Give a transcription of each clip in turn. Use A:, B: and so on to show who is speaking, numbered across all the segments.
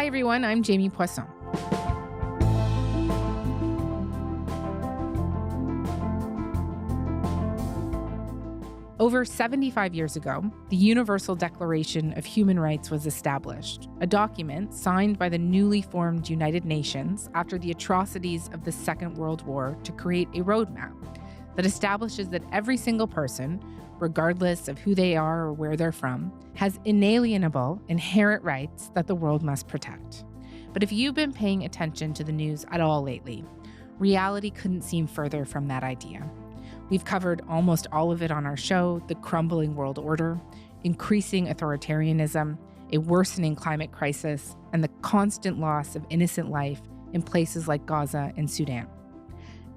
A: Hi, everyone. I'm Jamie Poisson. Over 75 years ago, the Universal Declaration of Human Rights was established, a document signed by the newly formed United Nations after the atrocities of the Second World War to create a roadmap that establishes that every single person, regardless of who they are or where they're from, has inalienable, inherent rights that the world must protect. But if you've been paying attention to the news at all lately, reality couldn't seem further from that idea. We've covered almost all of it on our show: the crumbling world order, increasing authoritarianism, a worsening climate crisis, and the constant loss of innocent life in places like Gaza and Sudan.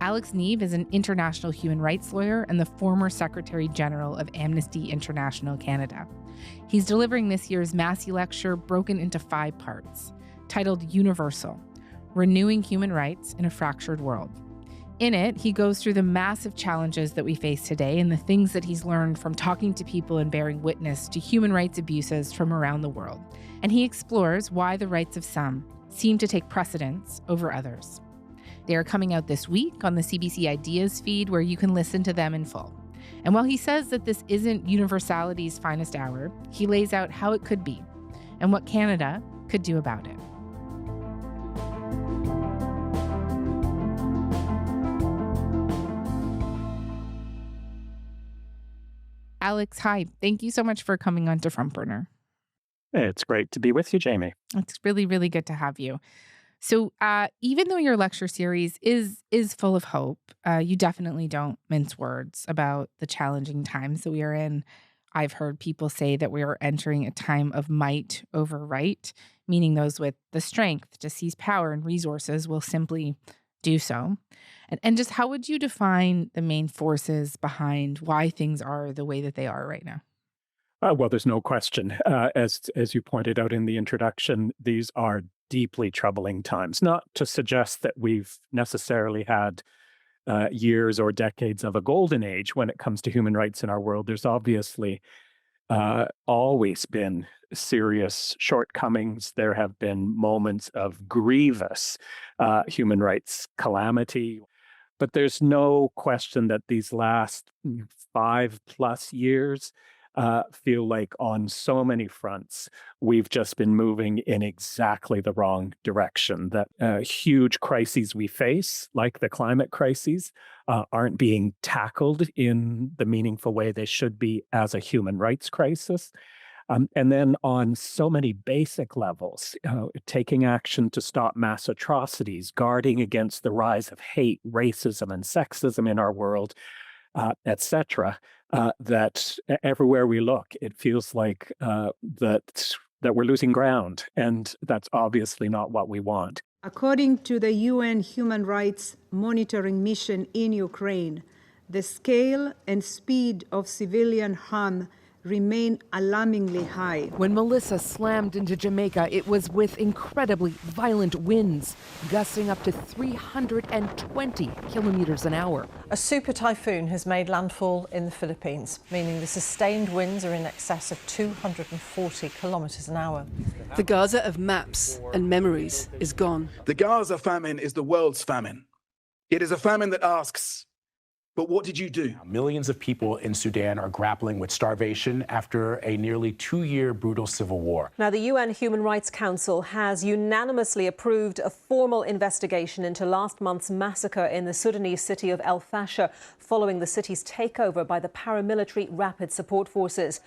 A: Alex Neve is an international human rights lawyer and the former Secretary General of Amnesty International Canada. He's delivering this year's Massey lecture broken into 5 parts, titled Universal: Renewing Human Rights in a Fractured World. In it, he goes through the massive challenges that we face today and the things that he's learned from talking to people and bearing witness to human rights abuses from around the world. And he explores why the rights of some seem to take precedence over others. They are coming out this week on the CBC Ideas feed, where you can listen to them in full. And while he says that this isn't universality's finest hour, he lays out how it could be and what Canada could do about it. Alex, hi. Thank you so much for coming on to Front Burner.
B: It's great to be with you, Jamie.
A: It's really, really good to have you. So even though your lecture series is full of hope, you definitely don't mince words about the challenging times that we are in. I've heard people say that we are entering a time of might over right, meaning those with the strength to seize power and resources will simply do so. And just how would you define the main forces behind why things are the way that they are right now?
B: Well, there's no question. As you pointed out in the introduction, these are deeply troubling times. Not to suggest that we've necessarily had years or decades of a golden age when it comes to human rights in our world. There's obviously always been serious shortcomings. There have been moments of grievous human rights calamity. But there's no question that these last 5+ years feel like on so many fronts, we've just been moving in exactly the wrong direction. That huge crises we face, like the climate crises, aren't being tackled in the meaningful way they should be as a human rights crisis. And then on so many basic levels, taking action to stop mass atrocities, guarding against the rise of hate, racism, and sexism in our world, etc., that everywhere we look, it feels like that we're losing ground, and that's obviously not what we want.
C: According to the UN Human Rights Monitoring Mission in Ukraine, the scale and speed of civilian harm remain alarmingly high.
D: When Melissa slammed into Jamaica, it was with incredibly violent winds, gusting up to 320 kilometers an hour.
E: A super typhoon has made landfall in the Philippines, meaning the sustained winds are in excess of 240 kilometers an hour.
F: The Gaza of maps and memories is gone.
G: The Gaza famine is the world's famine. It is a famine that asks, but what did you do?
H: Millions of people in Sudan are grappling with starvation after a nearly 2-year brutal civil war.
E: Now, the UN Human Rights Council has unanimously approved a formal investigation into last month's massacre in the Sudanese city of El Fasher, following the city's takeover by the paramilitary Rapid Support Forces.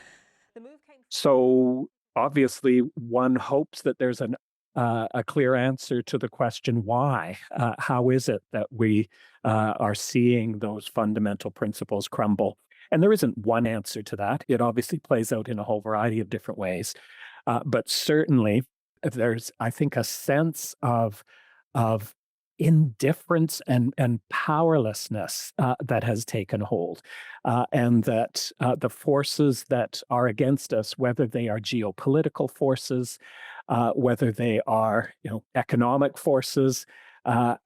B: So obviously, one hopes that there's a clear answer to the question why. How is it that we are seeing those fundamental principles crumble? And there isn't one answer to that. It obviously plays out in a whole variety of different ways. But certainly, there's, I think, a sense of indifference and powerlessness that has taken hold, and that the forces that are against us, whether they are geopolitical forces, whether they are economic forces,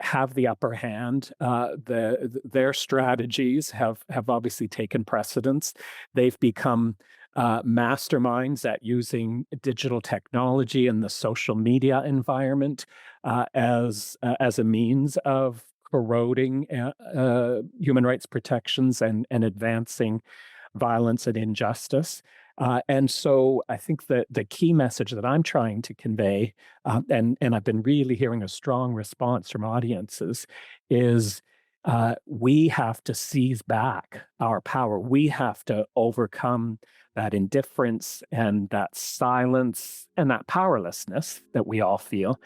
B: have the upper hand. Their strategies have obviously taken precedence. They've become masterminds at using digital technology and the social media environment as a means of corroding human rights protections and advancing violence and injustice. And so I think that the key message that I'm trying to convey, and I've been really hearing a strong response from audiences, is we have to seize back our power. We have to overcome that indifference and that silence and that powerlessness that we all feel,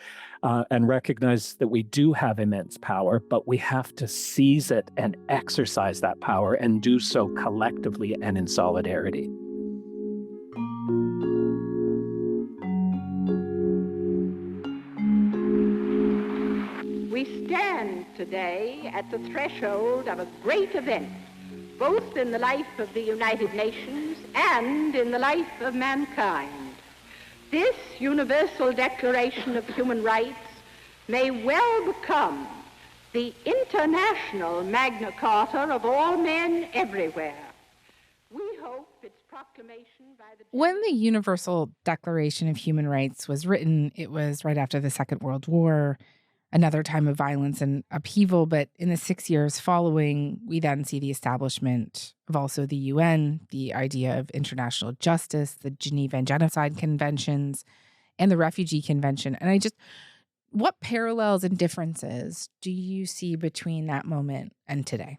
B: and recognize that we do have immense power, but we have to seize it and exercise that power and do so collectively and in solidarity.
I: We stand today at the threshold of a great event, both in the life of the United Nations and in the life of mankind. This Universal Declaration of Human Rights may well become the international Magna Carta of all men everywhere. We hope its proclamation by the...
A: When the Universal Declaration of Human Rights was written, it was right after the Second World War, another time of violence and upheaval. But in the 6 years following, we then see the establishment of also the UN, the idea of international justice, the Geneva Genocide Conventions, and the Refugee Convention. And what parallels and differences do you see between that moment and today?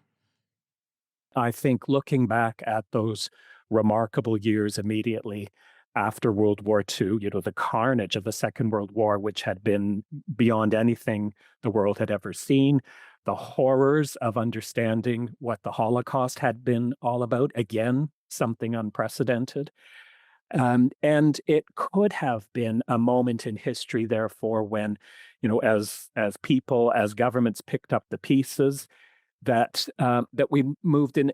B: I think looking back at those remarkable years immediately after World War II, the carnage of the Second World War, which had been beyond anything the world had ever seen, the horrors of understanding what the Holocaust had been all about, again, something unprecedented. And it could have been a moment in history, therefore, when, as people, as governments picked up the pieces, that we moved in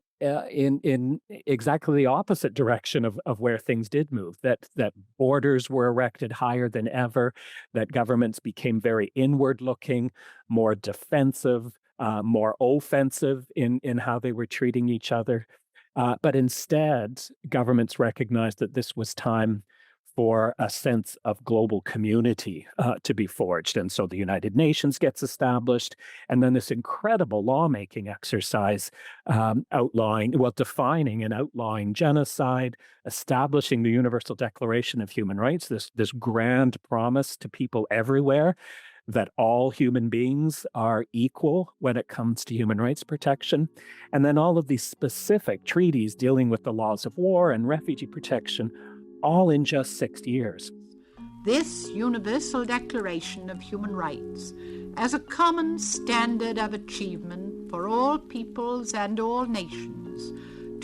B: exactly the opposite direction of where things did move, that borders were erected higher than ever, that governments became very inward-looking, more defensive, more offensive in how they were treating each other. But instead, governments recognized that this was time for a sense of global community to be forged. And so the United Nations gets established, and then this incredible lawmaking exercise defining and outlawing genocide, establishing the Universal Declaration of Human Rights, this grand promise to people everywhere that all human beings are equal when it comes to human rights protection. And then all of these specific treaties dealing with the laws of war and refugee protection, all in just 6 years.
I: This Universal Declaration of Human Rights as a common standard of achievement for all peoples and all nations,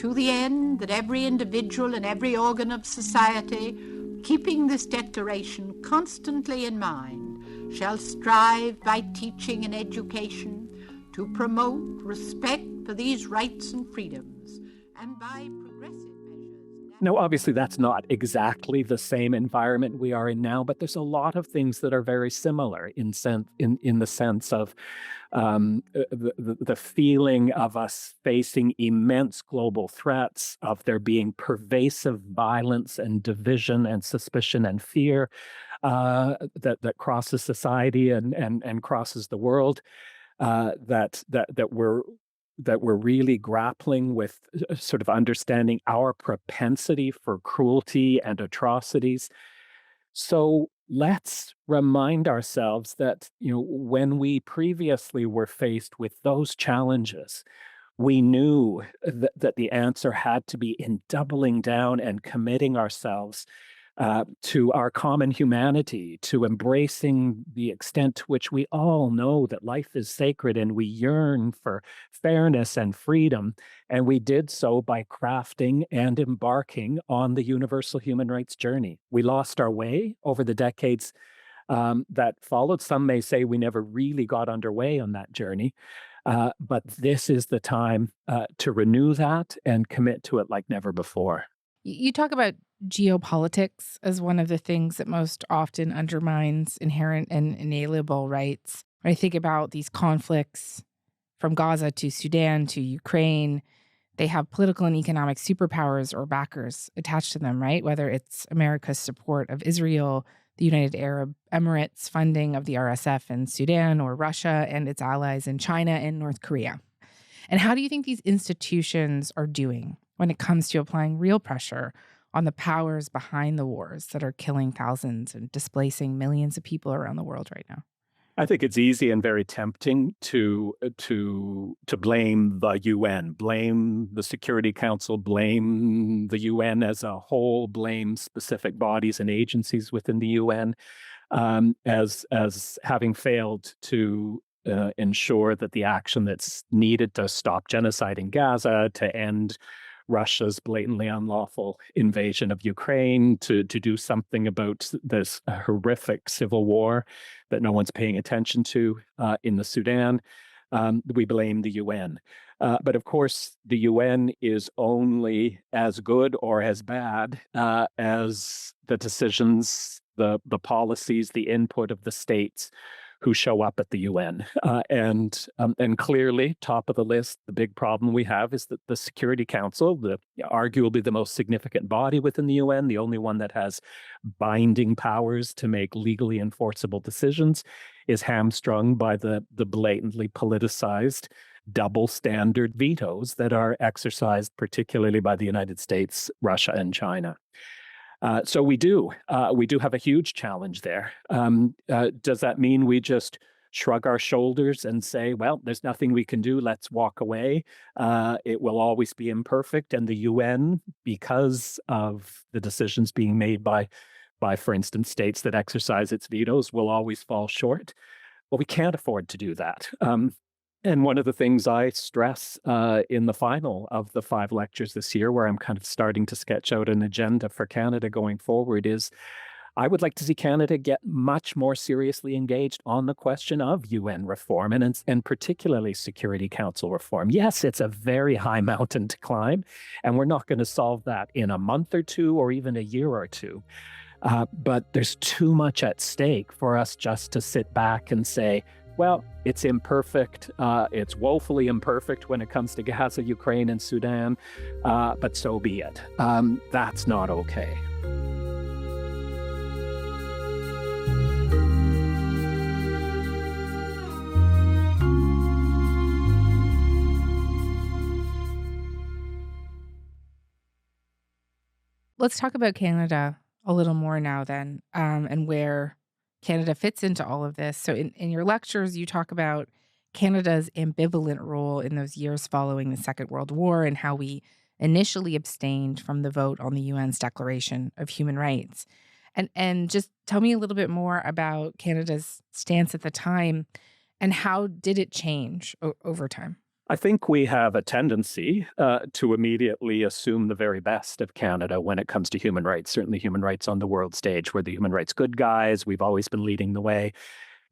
I: to the end that every individual and every organ of society, keeping this declaration constantly in mind, shall strive by teaching and education to promote respect for these rights and freedoms, and by progressive measures...
B: Now, obviously, that's not exactly the same environment we are in now, but there's a lot of things that are very similar in the sense of the feeling of us facing immense global threats, of there being pervasive violence and division and suspicion and fear that crosses society and crosses the world, that we're really grappling with sort of understanding our propensity for cruelty and atrocities. So let's remind ourselves that, when we previously were faced with those challenges, we knew that the answer had to be in doubling down and committing ourselves to our common humanity, to embracing the extent to which we all know that life is sacred and we yearn for fairness and freedom. And we did so by crafting and embarking on the universal human rights journey. We lost our way over the decades that followed. Some may say we never really got underway on that journey. But this is the time to renew that and commit to it like never before.
A: You talk about geopolitics as one of the things that most often undermines inherent and inalienable rights. When I think about these conflicts from Gaza to Sudan to Ukraine, they have political and economic superpowers or backers attached to them, right? Whether it's America's support of Israel, the United Arab Emirates funding of the RSF in Sudan, or Russia and its allies in China and North Korea. And how do you think these institutions are doing when it comes to applying real pressure on the powers behind the wars that are killing thousands and displacing millions of people around the world right now?
B: I think it's easy and very tempting to blame the UN, blame the Security Council, blame the UN as a whole, blame specific bodies and agencies within the UN as having failed to ensure that the action that's needed to stop genocide in Gaza, to end Russia's blatantly unlawful invasion of Ukraine, to do something about this horrific civil war that no one's paying attention to in the Sudan. We blame the UN. But of course, the UN is only as good or as bad as the decisions, the policies, the input of the states who show up at the UN. And clearly, top of the list, the big problem we have is that the Security Council, arguably the most significant body within the UN, the only one that has binding powers to make legally enforceable decisions, is hamstrung by the blatantly politicized double standard vetoes that are exercised particularly by the United States, Russia, and China. So we do have a huge challenge there. Does that mean we just shrug our shoulders and say, well, there's nothing we can do, let's walk away? It will always be imperfect, and the UN, because of the decisions being made by, for instance, states that exercise its vetoes, will always fall short? Well, we can't afford to do that. And one of the things I stress in the final of the 5 lectures this year, where I'm kind of starting to sketch out an agenda for Canada going forward, is I would like to see Canada get much more seriously engaged on the question of UN reform and particularly Security Council reform. Yes, it's a very high mountain to climb, and we're not going to solve that in a month or two or even a year or two. But there's too much at stake for us just to sit back and say, well, it's imperfect. It's woefully imperfect when it comes to Gaza, Ukraine, and Sudan, but so be it. That's not okay.
A: Let's talk about Canada a little more now then, and where Canada fits into all of this. So in your lectures, you talk about Canada's ambivalent role in those years following the Second World War and how we initially abstained from the vote on the UN's Declaration of Human Rights. And just tell me a little bit more about Canada's stance at the time and how did it change over time?
B: I think we have a tendency to immediately assume the very best of Canada when it comes to human rights, certainly human rights on the world stage. We're the human rights good guys. We've always been leading the way.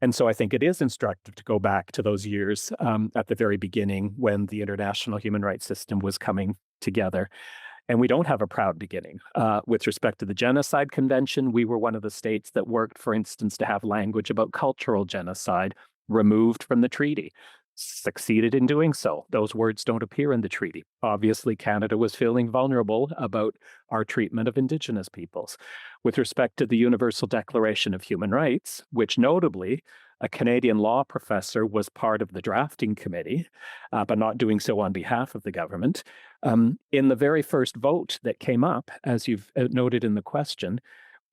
B: And so I think it is instructive to go back to those years at the very beginning when the international human rights system was coming together. And we don't have a proud beginning. With respect to the Genocide Convention, we were one of the states that worked, for instance, to have language about cultural genocide removed from the treaty. Succeeded in doing so. Those words don't appear in the treaty. Obviously, Canada was feeling vulnerable about our treatment of Indigenous peoples. With respect to the Universal Declaration of Human Rights, which notably a Canadian law professor was part of the drafting committee, but not doing so on behalf of the government, in the very first vote that came up, as you've noted in the question,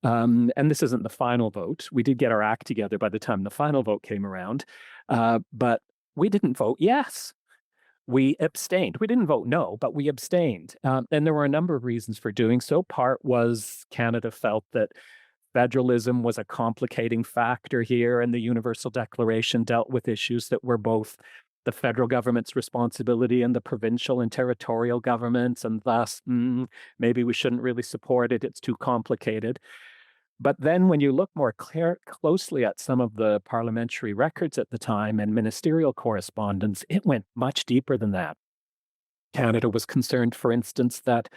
B: and this isn't the final vote. We did get our act together by the time the final vote came around, but we didn't vote yes. We abstained. We didn't vote no, but we abstained. And there were a number of reasons for doing so. Part was Canada felt that federalism was a complicating factor here, and the Universal Declaration dealt with issues that were both the federal government's responsibility and the provincial and territorial governments, and thus maybe we shouldn't really support it. It's too complicated. But then when you look more closely at some of the parliamentary records at the time and ministerial correspondence, it went much deeper than that. Canada was concerned, for instance, that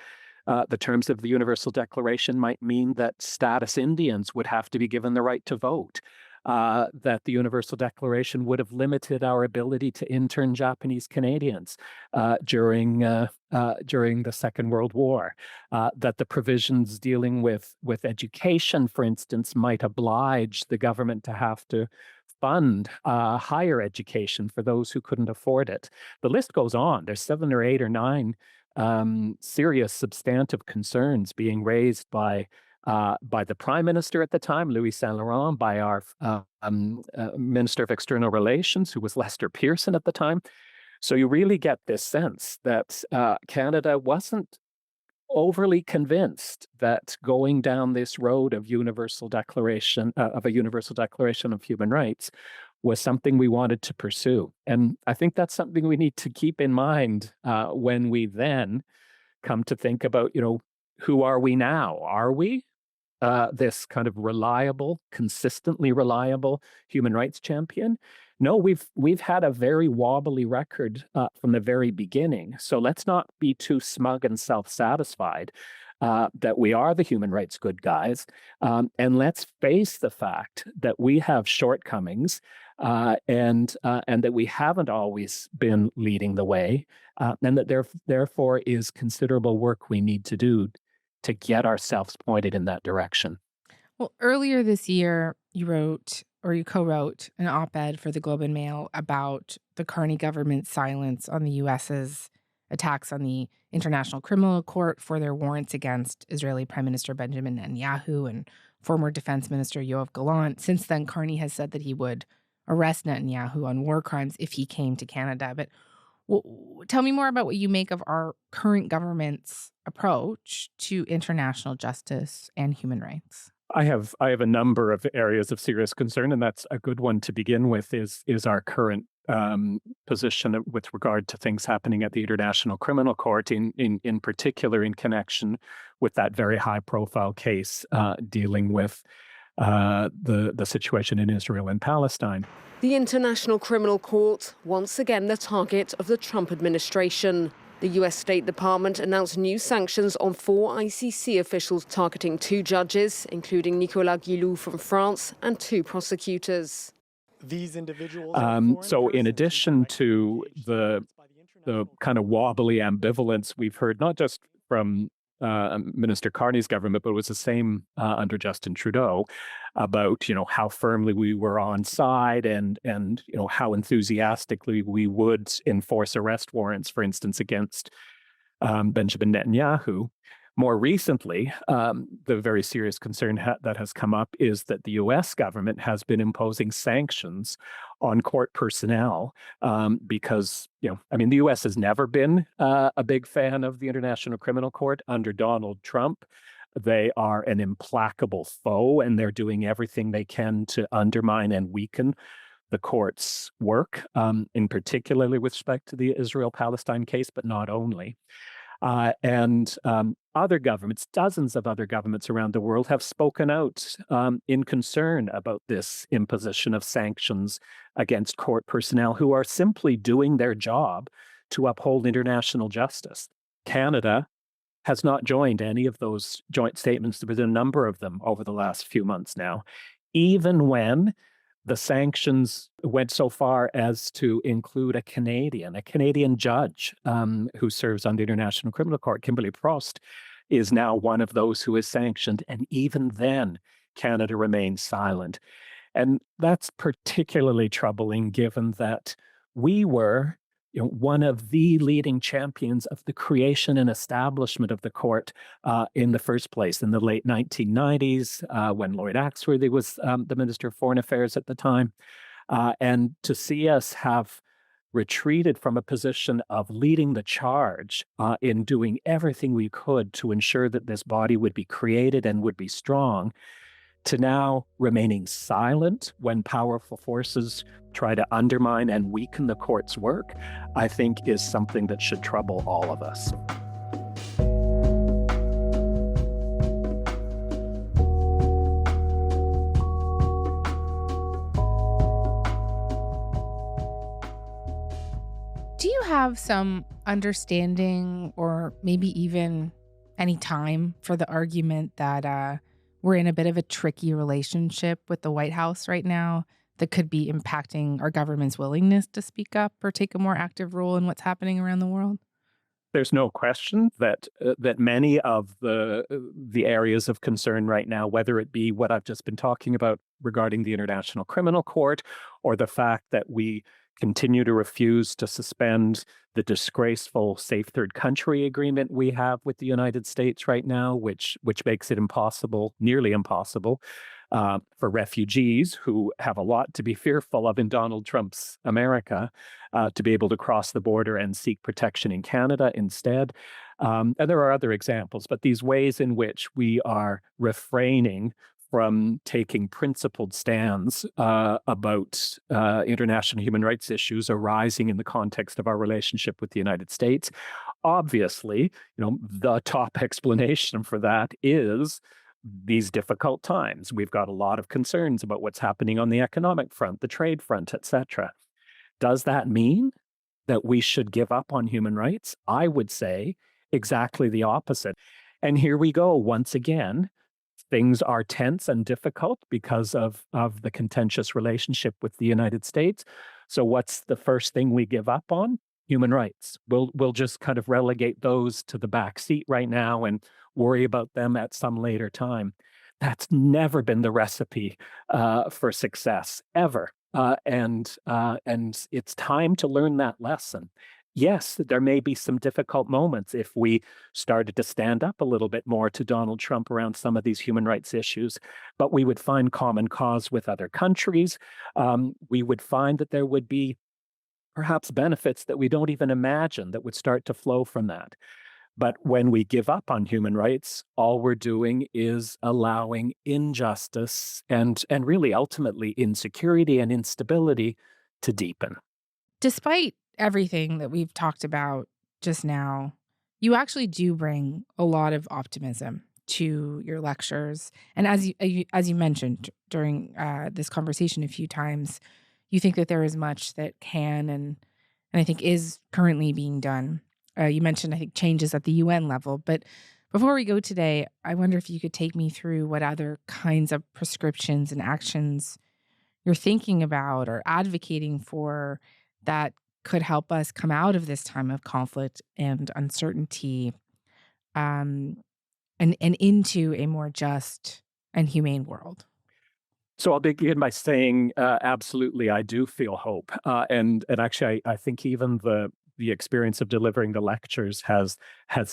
B: the terms of the Universal Declaration might mean that status Indians would have to be given the right to vote. that the Universal Declaration would have limited our ability to intern Japanese Canadians during the Second World War, that the provisions dealing with education, for instance, might oblige the government to have to fund higher education for those who couldn't afford it. The list goes on. There's 7 or 8 or 9 serious substantive concerns being raised by the Prime Minister at the time, Louis Saint Laurent, by our Minister of External Relations, who was Lester Pearson at the time. So you really get this sense that Canada wasn't overly convinced that going down this road of a Universal Declaration of Human Rights was something we wanted to pursue. And I think that's something we need to keep in mind when we then come to think about, who are we now? Are we this kind of reliable, consistently reliable human rights champion? No, we've had a very wobbly record from the very beginning. So let's not be too smug and self-satisfied that we are the human rights good guys, and let's face the fact that we have shortcomings and that we haven't always been leading the way, and that therefore is considerable work we need to do to get ourselves pointed in that direction.
A: Well, earlier this year, you co-wrote an op-ed for the Globe and Mail about the Carney government's silence on the U.S.'s attacks on the International Criminal Court for their warrants against Israeli Prime Minister Benjamin Netanyahu and former Defense Minister Yoav Gallant. Since then, Carney has said that he would arrest Netanyahu on war crimes if he came to Canada. But tell me more about what you make of our current government's approach to international justice and human rights.
B: I have a number of areas of serious concern, and that's a good one to begin with. Is our current position with regard to things happening at the International Criminal Court, in particular in connection with that very high-profile case dealing with the situation in Israel and Palestine.
J: The International Criminal Court, once again the target of the Trump administration. The U.S. State Department announced new sanctions on 4 ICC officials targeting 2 judges, including Nicolas Guillou from France, and 2 prosecutors.
K: These individuals.
B: So in addition to the kind of wobbly ambivalence we've heard, not just from Minister Carney's government, but it was the same under Justin Trudeau, about how firmly we were on side and how enthusiastically we would enforce arrest warrants, for instance, against Benjamin Netanyahu. More recently, the very serious concern that has come up is that the U.S. government has been imposing sanctions on court personnel because, the U.S. has never been a big fan of the International Criminal Court under Donald Trump. They are an implacable foe, and they're doing everything they can to undermine and weaken the court's work, in particularly with respect to the Israel-Palestine case, but not only. And other governments, dozens of other governments around the world, have spoken out in concern about this imposition of sanctions against court personnel who are simply doing their job to uphold international justice. Canada has not joined any of those joint statements. There was a number of them over the last few months now, even when the sanctions went so far as to include a Canadian judge who serves on the International Criminal Court. Kimberly Prost is now one of those who is sanctioned. And even then, Canada remains silent. And that's particularly troubling given that we were one of the leading champions of the creation and establishment of the court in the first place in the late 1990s when Lloyd Axworthy was the Minister of Foreign Affairs at the time. And to see us have retreated from a position of leading the charge in doing everything we could to ensure that this body would be created and would be strong, to now remaining silent when powerful forces try to undermine and weaken the court's work, I think is something that should trouble all of us.
A: Do you have some understanding or maybe even any time for the argument that we're in a bit of a tricky relationship with the White House right now that could be impacting our government's willingness to speak up or take a more active role in what's happening around the world?
B: There's no question that that many of the areas of concern right now, whether it be what I've just been talking about regarding the International Criminal Court, or the fact that we continue to refuse to suspend the disgraceful Safe Third Country agreement we have with the United States right now, which makes it impossible, nearly impossible, for refugees who have a lot to be fearful of in Donald Trump's America, to be able to cross the border and seek protection in Canada instead. And there are other examples, but these ways in which we are refraining from taking principled stands about international human rights issues arising in the context of our relationship with the United States. Obviously, the top explanation for that is these difficult times. We've got a lot of concerns about what's happening on the economic front, the trade front, etc. Does that mean that we should give up on human rights? I would say exactly the opposite. And here we go once again. Things are tense and difficult because of the contentious relationship with the United States. So what's the first thing we give up on? Human rights. We'll just kind of relegate those to the back seat right now and worry about them at some later time. That's never been the recipe for success, ever. And it's time to learn that lesson. Yes, there may be some difficult moments if we started to stand up a little bit more to Donald Trump around some of these human rights issues, but we would find common cause with other countries. We would find that there would be perhaps benefits that we don't even imagine that would start to flow from that. But when we give up on human rights, all we're doing is allowing injustice and really ultimately insecurity and instability to deepen.
A: Despite everything that we've talked about just now, you actually do bring a lot of optimism to your lectures. And as you mentioned during this conversation a few times, you think that there is much that can and I think is currently being done. You mentioned, I think, changes at the UN level. But before we go today, I wonder if you could take me through what other kinds of prescriptions and actions you're thinking about or advocating for that could help us come out of this time of conflict and uncertainty and into a more just and humane world.
B: So I'll begin by saying, absolutely, I do feel hope. And actually, I think even the experience of delivering the lectures has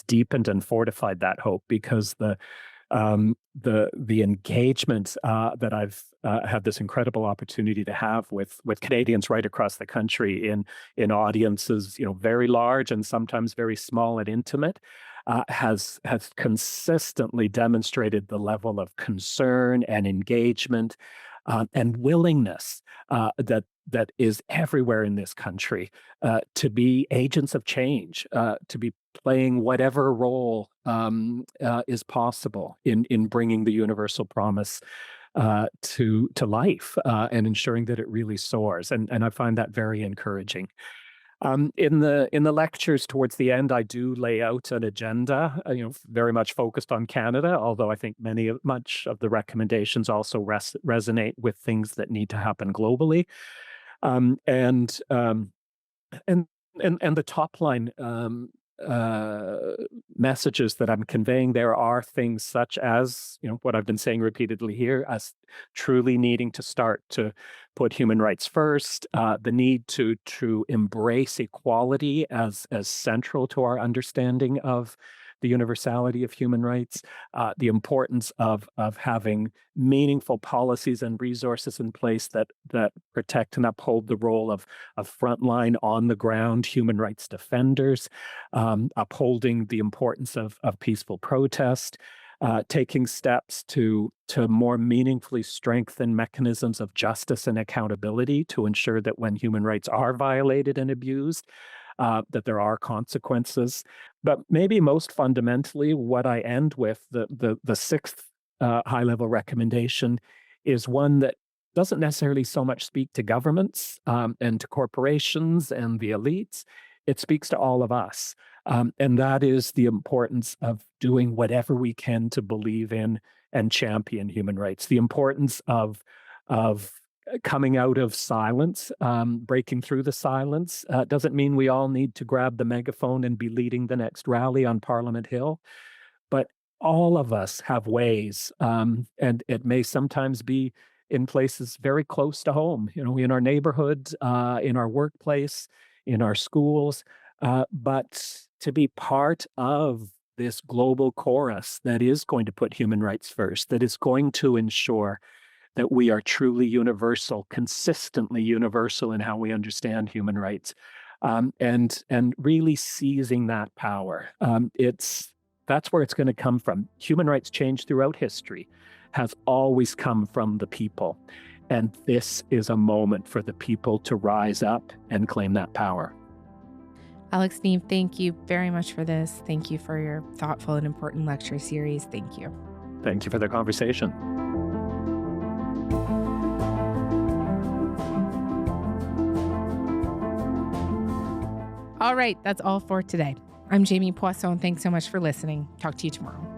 B: deepened and fortified that hope, because the engagement that I've had this incredible opportunity to have with Canadians right across the country in audiences, very large and sometimes very small and intimate, has consistently demonstrated the level of concern and engagement and willingness that is everywhere in this country to be agents of change, to be playing whatever role is possible in bringing the universal promise to life and ensuring that it really soars. And I find that very encouraging. In the lectures towards the end, I do lay out an agenda, very much focused on Canada, although I think much of the recommendations also resonate with things that need to happen globally. And the top line messages that I'm conveying there are things such as, what I've been saying repeatedly here, as truly needing to start to put human rights first, the need to embrace equality as central to our understanding of the universality of human rights, the importance of having meaningful policies and resources in place that protect and uphold the role of frontline, on-the-ground human rights defenders, upholding the importance of peaceful protest, taking steps to more meaningfully strengthen mechanisms of justice and accountability to ensure that when human rights are violated and abused, that there are consequences. But maybe most fundamentally, what I end with, the sixth high-level recommendation, is one that doesn't necessarily so much speak to governments and to corporations and the elites. It speaks to all of us. And that is the importance of doing whatever we can to believe in and champion human rights. The importance of coming out of silence, breaking through the silence, doesn't mean we all need to grab the megaphone and be leading the next rally on Parliament Hill, but all of us have ways, and it may sometimes be in places very close to home, in our neighborhood, in our workplace, in our schools, but to be part of this global chorus that is going to put human rights first, that is going to ensure that we are truly universal, consistently universal in how we understand human rights, and really seizing that power. That's where it's going to come from. Human rights change throughout history has always come from the people. And this is a moment for the people to rise up and claim that power.
A: Alex Neve, thank you very much for this. Thank you for your thoughtful and important lecture series. Thank you.
B: Thank you for the conversation.
A: All right, that's all for today. I'm Jamie Poisson. Thanks so much for listening. Talk to you tomorrow.